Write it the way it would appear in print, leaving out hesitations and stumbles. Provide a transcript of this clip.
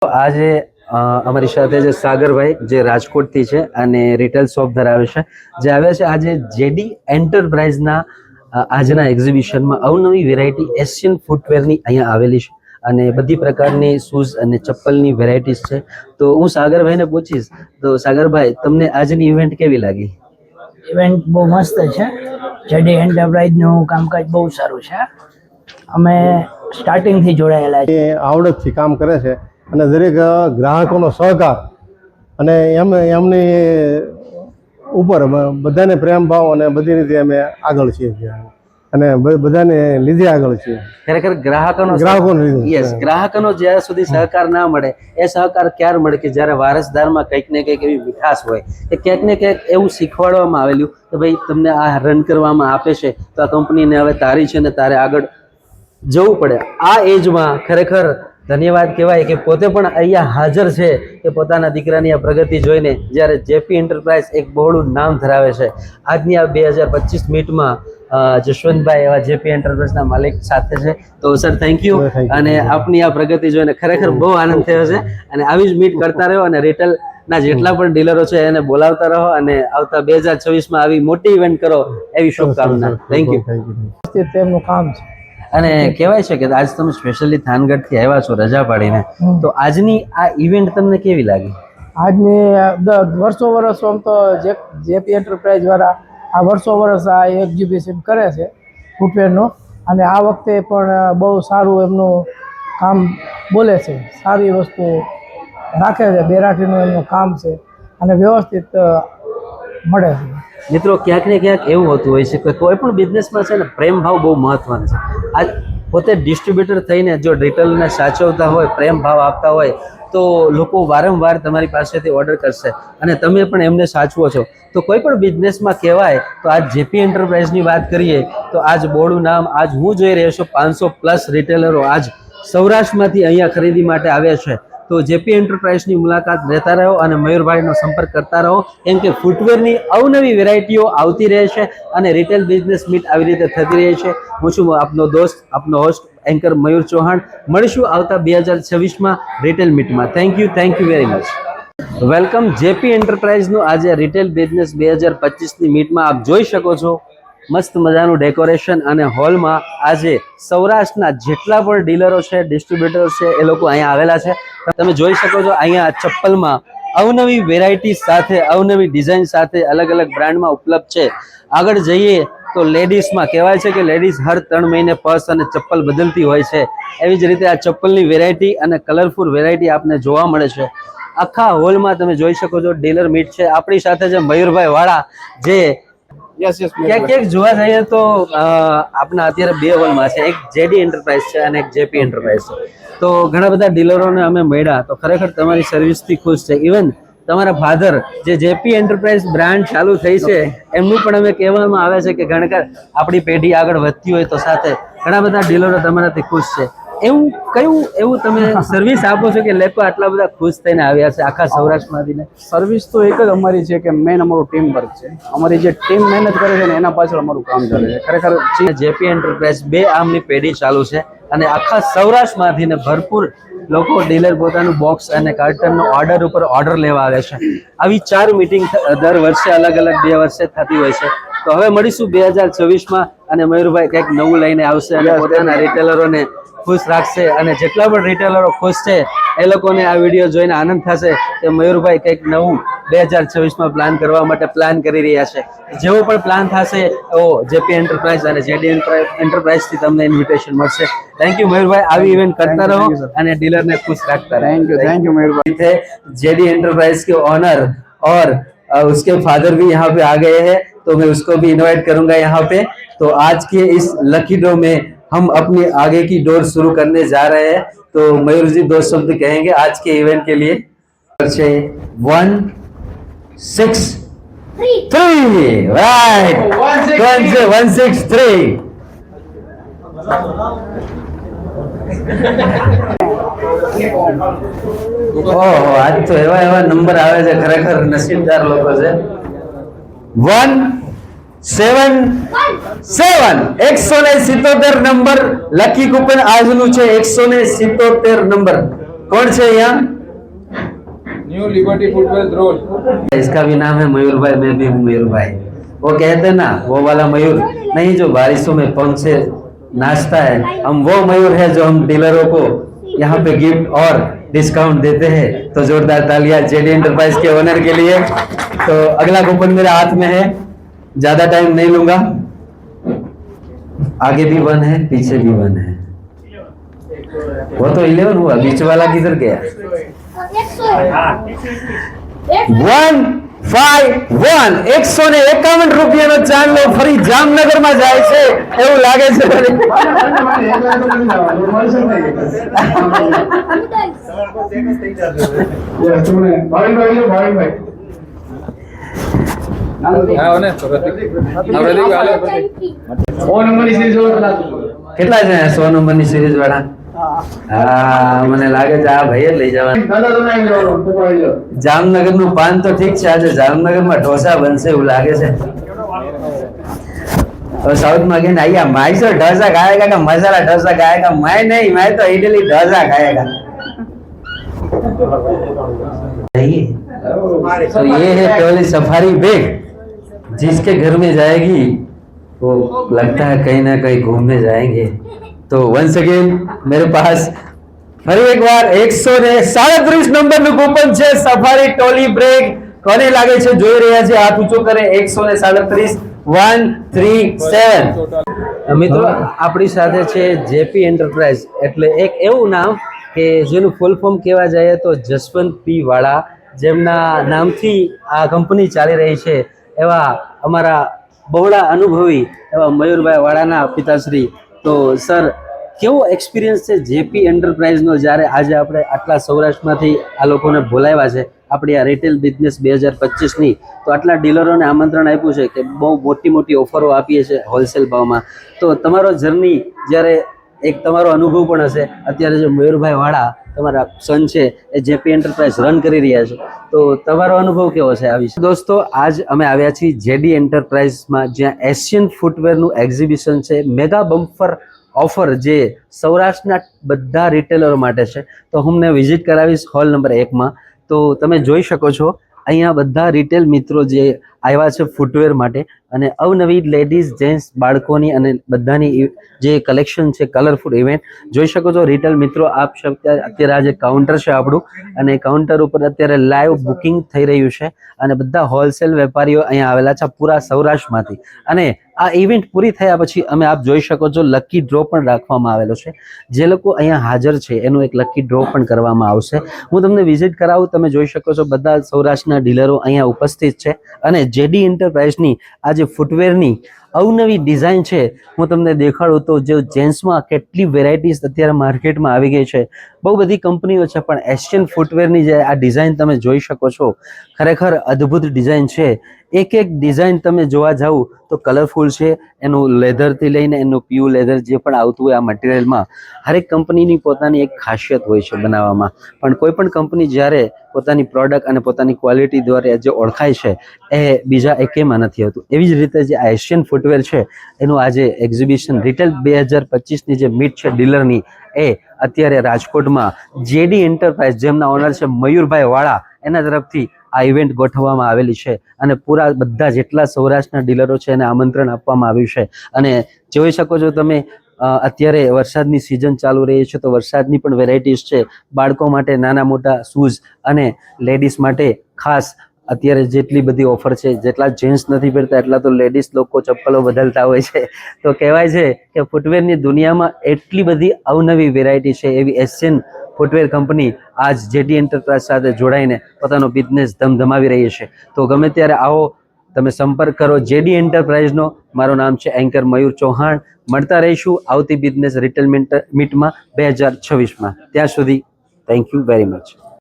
આજે અમારી સાથે જે સાગરભાઈ જે રાજકોટથી છે અને રિટેલ શોપ ધરાવે છે, જે આવ્યા છે આજે જેડી એન્ટરપ્રાઇઝના આજના એક્ઝિબિશનમાં અવનવી વેરાયટી એશિયન ફૂટવેરની અહીંયા આવેલી છે અને બધી પ્રકારની શૂઝ અને ચપ્પલની વેરાયટીઝ છે. તો હું સાગરભાઈને પૂછીશ. તો સાગરભાઈ, તમને આજની ઇવેન્ટ કેવી લાગી? ઇવેન્ટ બહુ મસ્ત છે. જેડી એન્ટરપ્રાઇઝનું કામકાજ બહુ સારું છે. અમે સ્ટાર્ટિંગથી જોડાયેલા છીએ. આવડતથી કામ કરે છે અને દરેક ગ્રાહકોનો સહકાર અને એમની ઉપર બધાને પ્રેમ ભાવ અને બધી રીતે અમે આગળ છીએ અને બધાને લીધે આગળ છીએ. ખરેખર ગ્રાહકોનો યસ, ગ્રાહકોનો જ્યાં સુધી સહકાર ના મળે એ સહકાર ક્યારે મળે કે જ્યારે વારસદારમાં કંઈક ને કંઈક એવી મીઠાશ હોય કે ક્યાંક ને ક્યાંક એવું શીખવાડવામાં આવેલું કે ભાઈ તમને આ રન કરવામાં આપે છે તો આ કંપનીને હવે તારી છે ને તારે આગળ જવું પડે. આ એજમાં ખરેખર ધન્યવાદ કહેવાય કે પોતે પણ અહીંયા હાજર છે કે પોતાના દીકરાની આ પ્રગતિ જોઈને જ્યારે જેપી એન્ટરપ્રાઇઝ એક બહોળું નામ ધરાવે છે. આજની આ 2025 મીટમાં જશવંતભાઈ એવા જેપી એન્ટરપ્રાઇઝના માલિક સાથે છે. તો સર, થેન્ક યુ. અને આપની આ પ્રગતિ જોઈને ખરેખર બહુ આનંદ થયો છે અને આવી જ મીટ કરતા રહો અને રિટેલના જેટલા પણ ડીલરો છે એને બોલાવતા રહો અને આવતા 2026માં આવી મોટી ઇવેન્ટ કરો એવી શુભકામના. Thank you. તેમનું કામ છે અને કહેવાય છે કે આજ તમે સ્પેશિયલી થાનગઢથી આવ્યા છો રજા પાડીને, તો આજની આ ઇવેન્ટ તમને કેવી લાગી? આજની વર્ષો વર્ષ આમ તો જેપી એન્ટરપ્રાઇઝ વાળા આ વર્ષો વર્ષ આ એક્ઝિબિશન કરે છે ફૂટવેરનું, અને આ વખતે પણ બહુ સારું એમનું કામ બોલે છે. સારી વસ્તુ રાખે છે, બેરાઠીનું એમનું કામ છે અને વ્યવસ્થિત મળે છે. મિત્રો, ક્યાંક ને ક્યાંક એવું હોતું હોય છે કે કોઈ પણ બિઝનેસમાં છે ને પ્રેમ ભાવ બહુ મહત્વનો છે. આજ પોતે ડિસ્ટ્રીબ્યુટર થઈને જો રિટેલને સાચવતા હોય, પ્રેમ ભાવ આપતા હોય તો લોકો વારંવાર તમારી પાસેથી ઓર્ડર કરશે અને તમે પણ એમને સાચવો છો. તો કોઈ પણ બિઝનેસમાં કહેવાય તો આજ જેપી એન્ટરપ્રાઇઝની વાત કરીએ તો આજ બોર્ડનું નામ આજ હું જોઈ રહ્યો છું 500+ રિટેલરો આજ સૌરાષ્ટ્રમાંથી અહીંયા ખરીદી માટે આવ્યા છે. તો જેપી એન્ટરપ્રાઇઝની મુલાકાત લેતા રહો અને મયુરભાઈનો સંપર્ક કરતા રહો, કેમ કે ફૂટવેરની અવનવી વેરાયટીઓ આવતી રહે છે અને રિટેલ બિઝનેસ મીટ આવી રીતે થતી રહે છે. હું છું આપનો દોસ્ત, આપનો હોસ્ટ એન્કર મયુર ચૌહાણ. મળીશું આવતા 2026માં રિટેલ મીટમાં. Thank you very much. Welcome JP એન્ટરપ્રાઇઝનું આજે રિટેલ બિઝનેસ 2025ની મીટમાં આપ જોઈ શકો છો મસ્ત મજાનું ડેકોરેશન અને હોલમાં આજે સૌરાષ્ટ્રના જેટલા પણ ડીલરો છે, ડિસ્ટ્રીબ્યુટરો છે, એ લોકો અહીંયા આવેલા છે. તમે જોઈ શકો છો અહીંયા ચપ્પલમાં અવનવી વેરાયટી સાથે, અવનવી ડિઝાઇન સાથે અલગ અલગ બ્રાન્ડમાં ઉપલબ્ધ છે. આગળ જઈએ તો લેડીઝમાં કહેવાય છે કે લેડીઝ હર 3 મહિને પર્સ અને ચપ્પલ બદલતી હોય છે. એવી જ રીતે આ ચપ્પલની વેરાયટી અને કલરફુલ વેરાયટી આપને જોવા મળે છે. આખા હોલમાં તમે જોઈ શકો છો ડીલર મીટ છે. આપણી સાથે છે મયુરભાઈ વાળા, જે ક્યાંક જોવા જઈએ તો આપણા અત્યારે 2 હોલમાં છે, એક જેડી એન્ટરપ્રાઇઝ છે અને એક જેપી એન્ટરપ્રાઇઝ છે. તો ઘણા બધા ડીલરોને અમે મળ્યા તો ખરેખર તમારી સર્વિસથી ખુશ છે. ઇવન તમારા ફાધર જે જેપી એન્ટરપ્રાઇઝ બ્રાન્ડ ચાલુ થઈ છે એમનું પણ અમે કહેવામાં આવે છે કે ઘણીવાર આપણી પેઢી આગળ વધતી હોય તો સાથે ઘણા બધા ડીલરો તમારાથી ખુશ છે. એવું તમે સર્વિસ આપો છો કે લોકો આટલા બધા ખુશ થઈને આવ્યા છે આખા સૌરાષ્ટ્રમાંથી? સર્વિસ તો એક જ અમારી છે કે મેન અમારું ટીમ વર્ક છે. અમારી જે ટીમ મહેનત કરે છે ને એના પાછળ અમારું કામ ચાલે છે. ખરેખર જેપી એન્ટરપ્રાઇઝ 2 આમની પેઢી ચાલુ છે અને આખા સૌરાષ્ટ્રમાંથી ને ભરપૂર લોકો ડીલર પોતાનું બોક્સ અને કાર્ટનનો ઓર્ડર ઉપર ઓર્ડર લેવા આવે છે. આવી 4 મીટિંગ દર વર્ષે અલગ અલગ 2 વર્ષે થતી હોય છે. તો હવે મળીશું 2026માં અને મયુરભાઈ કંઈક નવું લઈને આવશે અને પોતાના રિટેલરોને ખુશ રાખશે અને જેટલા પણ રિટેલરો ખુશ છે એ લોકોને આ વિડીયો જોઈને આનંદ થશે કે મયુરભાઈ કંઈક નવું 2026માં પ્લાન કરવા માટે પ્લાન કરી રહ્યા છે. જેવો પણ પ્લાન થશે એવો જેપી એન્ટરપ્રાઇઝ અને જેડી એન્ટરપ્રાઇઝથી તમને ઇન્વિટેશન મળશે. થેન્ક યુ મયુરભાઈ. આવી ઇવેન્ટ કરતા રહો અને ડીલરને खुश रखता रहे. थैंक यू मेहरबानी. थे जेडी एंटरप्राइज के ऑनर और उसके फादर भी यहाँ पे आ गए हैं, तो मैं उसको भी इनवाइट करूंगा यहाँ पे. तो आज के इस लकी ड्रॉ में हम अपनी आगे की डोर शुरू करने जा रहे हैं. तो मयूर जी 2 शब्द कहेंगे आज के इवेंट के लिए. 1 6 3 राइट 163. ઓહો, આજ તો એવા નંબર આવે છે, ખરેખર નસીબદાર લોકો છે. 177 177 નંબર લકી કૂપન આજનું છે. 177 નંબર कौन है यहाँ? New liberty footwear road. इसका भी नाम है मयूर भाई, मैं भी हूँ मयूर भाई। वो कहते हैं ना वो वाला मयूर नहीं जो बारिशों में पंख से नाचता है, हम वो मयूर है जो हम डीलरों को यहाँ पे गिफ्ट और डिस्काउंट देते हैं। तो जोरदार तालियां जेडी एंटरप्राइज के ओनर के लिए। तो अगला कूपन मेरे हाथ में है, ज्यादा टाइम नहीं लूंगा। आगे भी 1 है, पीछे भी 1 है। वो तो 11 हुआ, बीच वाला किधर गया? 151 151 રૂપિયાનો ચાંદલો ફરી જામનગરમાં જાય છે એવું લાગે છે મને. हाँ ने प्रतीक वाले કેટલા છે 100 નંબરની સિરીઝ વાળા? હા મને લાગે છે આ ભાઈ જ લઈ જવાનું. જામનગરનું પાન તો ઠીક છે, આજે જામનગરમાં ઢોસા બનશે એવું લાગે છે. और साउथ में अगेन आइए, माई से डोसा खाएगा का मसाला डोसा खाएगा? मैं नहीं, मैं तो इडली डोसा खाएगा. तो ये है टोली सफारी बैग, जिसके घर में जाएगी वो लगता है कहीं ना कहीं घूमने जाएंगे. तो वंस अगेन मेरे पास ફરી એકવાર 137 નંબરનું કૂપન છે સફારી ટોલી બ્રેક. કોને લાગે છે? જોઈ રહ્યા છે, હાથ ઊંચો કરે. 137 137. મિત્રો આપણી સાથે છે જેપી એન્ટરપ્રાઇઝ, એટલે એક એવું નામ કે જેનું ફૂલ ફોર્મ કહેવા જાય તો જસવંત પી વાળા, જેમના નામથી આ કંપની ચાલી રહી છે. એવા અમારા બહોળા અનુભવી એવા મયુરભાઈ વાળાના પિતાશ્રી. તો સર, કેવો એક્સપિરિયન્સ છે જેપી એન્ટરપ્રાઇઝનો, જ્યારે આજે આપણે આટલા સૌરાષ્ટ્રમાંથી આ લોકોને બોલાવ્યા છે આપણી આ રિટેલ બિઝનેસ 2025ની? તો આટલા ડીલરોને આમંત્રણ આપ્યું છે કે બહુ મોટી મોટી ઓફરો આપીએ છીએ હોલસેલ ભાવમાં. તો તમારો જર્ની, જ્યારે એક તમારો અનુભવ પણ હશે, અત્યારે જે મયુરભાઈ વાળા તમારા સન છે એ જેપી એન્ટરપ્રાઇઝ રન કરી રહ્યા છે, તો તમારો અનુભવ કેવો છે આ વિશે? દોસ્તો, આજ અમે આવ્યા છીએ જેડી એન્ટરપ્રાઇઝમાં, જ્યાં એશિયન ફૂટવેરનું એક્ઝિબિશન છે. મેગા બમ્પર ઓફર જે સૌરાષ્ટ્રના બધા રિટેલરો માટે છે. તો હું તમને વિઝિટ કરાવીશ હોલ નંબર 1માં. તો તમે જોઈ શકો છો અહીંયા બધા રિટેલ મિત્રો જે આવ્યા છે ફૂટવેર માટે, અને અવનવી લેડીઝ, જેન્ટ્સ, બાળકોની અને બધાની જે કલેક્શન છે, કલરફુલ ઇવેન્ટ જોઈ શકો છો. રિટેલ મિત્રો, આપ અત્યારે આ જે કાઉન્ટર છે આપણું, અને કાઉન્ટર ઉપર અત્યારે લાઈવ બુકિંગ થઈ રહ્યું છે, અને બધા હોલસેલ વેપારીઓ અહીંયા આવેલા છે પૂરા સૌરાષ્ટ્રમાંથી. અને આ ઇવેન્ટ પૂરી થયા પછી અમે આપ જોઈ શકો છો લકી ડ્રો પણ રાખવામાં આવેલો છે. જે લોકો અહીંયા હાજર છે એનું એક લકી ડ્રો પણ કરવામાં આવશે. હું તમને વિઝિટ કરાવું. તમે જોઈ શકો છો બધા સૌરાષ્ટ્રના ડીલરો અહીંયા ઉપસ્થિત છે, અને જેડી એન્ટરપ્રાઇઝની આ જે ફૂટવેરની અવનવી ડિઝાઇન છે હું તમને દેખાડું તો જે જેન્ટ્સમાં કેટલી વેરાયટીઝ અત્યારે માર્કેટમાં આવી ગઈ છે. બહુ બધી કંપનીઓ છે, પણ એશિયન ફૂટવેરની જે આ ડિઝાઇન તમે જોઈ શકો છો, ખરેખર અદ્ભુત ડિઝાઇન છે. એક એક ડિઝાઇન તમે જોવા જાવ તો કલરફુલ છે. એનું લેધરથી લઈને એનું પ્યુ લેધર જે પણ આવતું હોય આ મટીરિયલમાં, હરેક કંપનીની પોતાની એક ખાસિયત હોય છે બનાવવામાં. પણ કોઈ પણ કંપની જ્યારે પોતાની પ્રોડક્ટ અને પોતાની ક્વોલિટી દ્વારા જે ઓળખાય છે એ બીજા એકેયમાં નથી હોતું. એવી જ રીતે જે આ એશિયન ફૂટવેર છે એનું આજે એક્ઝિબિશન રિટેલ 2025ની જે મીટ છે ડીલરની, એ અત્યારે રાજકોટમાં જેડી એન્ટરપ્રાઇઝ, જેમના ઓનર છે મયુરભાઈ વાળા, એના તરફથી આ ઇવેન્ટ ગોઠવવામાં આવેલી છે. અને પૂરા બધા જેટલા સૌરાષ્ટ્રના ડીલરો છે એને આમંત્રણ આપવામાં આવ્યું છે. અને જોઈ શકો છો તમે, અત્યારે વરસાદની સિઝન ચાલુ રહી છે, તો વરસાદની પણ વેરાયટીઝ છે. બાળકો માટે નાના મોટા શૂઝ, અને લેડીઝ માટે ખાસ અત્યારે જેટલી બધી ઓફર છે, જેટલા જેન્ટ્સ નથી પહેરતા એટલા તો લેડીઝ લોકો ચપ્પલો બદલતા હોય છે. તો કહેવાય છે કે ફૂટવેરની દુનિયામાં એટલી બધી અવનવી વેરાયટી છે. એવી એશિયન ફૂટવેર કંપની આજ જેડી એન્ટરપ્રાઇઝ સાથે જોડાઈને પોતાનો બિઝનેસ ધમધમાવી રહી છે. તો ગમે ત્યારે આવો, તમે સંપર્ક કરો જેડી એન્ટરપ્રાઇઝનો. મારું નામ છે એન્કર મયુર ચૌહાણ. મળતા રહીશું આવતી બિઝનેસ રિટેલ મીટમાં 2026માં. ત્યાં સુધી થેન્ક યુ વેરી મચ.